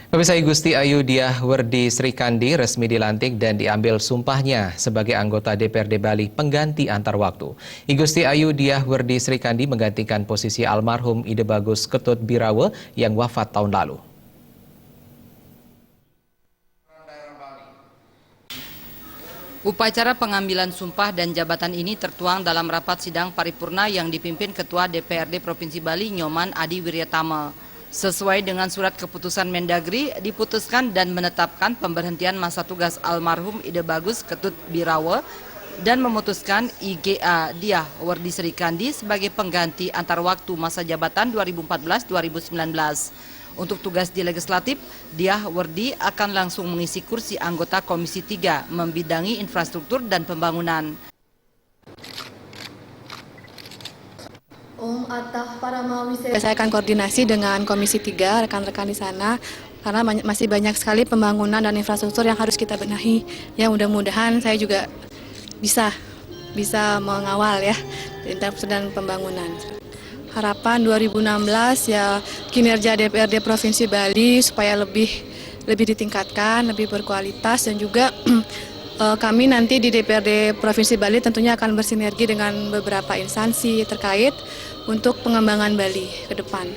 Pemirsa, Gusti Ayu Diah Werdi Srikandi resmi dilantik dan diambil sumpahnya sebagai anggota DPRD Bali pengganti antar waktu. Gusti Ayu Diah Werdi Srikandi menggantikan posisi almarhum Ide Bagus Ketut Birawa yang wafat tahun lalu. Upacara pengambilan sumpah dan jabatan ini tertuang dalam rapat sidang paripurna yang dipimpin Ketua DPRD Provinsi Bali Nyoman Adi Wiryatama. Sesuai dengan surat keputusan Mendagri, diputuskan dan menetapkan pemberhentian masa tugas almarhum Ide Bagus Ketut Birawa dan memutuskan IGA Diah Werdi Srikandi sebagai pengganti antar waktu masa jabatan 2014-2019. Untuk tugas di legislatif, Diah Werdi akan langsung mengisi kursi anggota Komisi 3 membidangi infrastruktur dan pembangunan. Saya akan koordinasi dengan Komisi 3, rekan-rekan di sana, karena masih banyak sekali pembangunan dan infrastruktur yang harus kita benahi. Ya, mudah-mudahan saya juga bisa mengawal ya dan pembangunan. Harapan 2016 ya kinerja DPRD Provinsi Bali supaya lebih ditingkatkan, lebih berkualitas, dan juga kami nanti di DPRD Provinsi Bali tentunya akan bersinergi dengan beberapa instansi terkait untuk pengembangan Bali ke depan.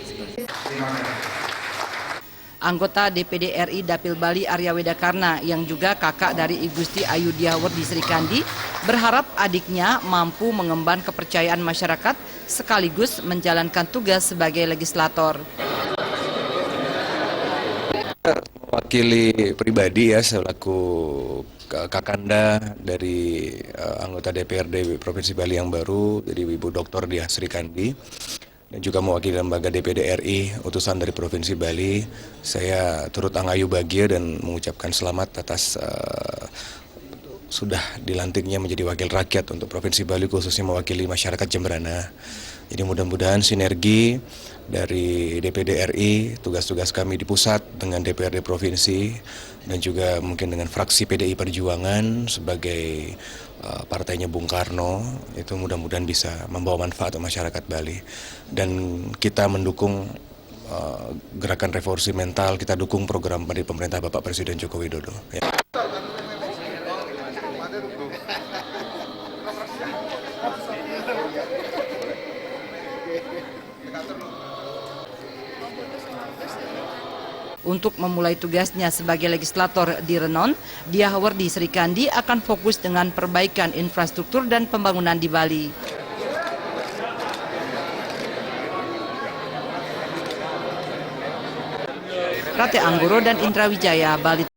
Anggota DPD RI Dapil Bali Arya Wedakarna yang juga kakak dari Gusti Ayu Diah Werdi Srikandi berharap adiknya mampu mengemban kepercayaan masyarakat sekaligus menjalankan tugas sebagai legislator. Mewakili pribadi ya selaku kakanda dari anggota DPRD Provinsi Bali yang baru, jadi Ibu Dr. Diah Srikandi, dan juga mewakili lembaga DPD RI utusan dari Provinsi Bali. Saya turut angayu bahagia dan mengucapkan selamat atas sudah dilantiknya menjadi wakil rakyat untuk Provinsi Bali, khususnya mewakili masyarakat Jemberana. Jadi mudah-mudahan sinergi dari DPD RI, tugas-tugas kami di pusat dengan DPRD Provinsi, dan juga mungkin dengan fraksi PDI Perjuangan sebagai partainya Bung Karno, itu mudah-mudahan bisa membawa manfaat untuk masyarakat Bali. Dan kita mendukung gerakan revolusi mental, kita dukung program dari pemerintah Bapak Presiden Joko Widodo. Ya. Untuk memulai tugasnya sebagai legislator di Renon, Diah Werdi Srikandi akan fokus dengan perbaikan infrastruktur dan pembangunan di Bali. Rate Anggoro dan Indra Wijaya, Bali.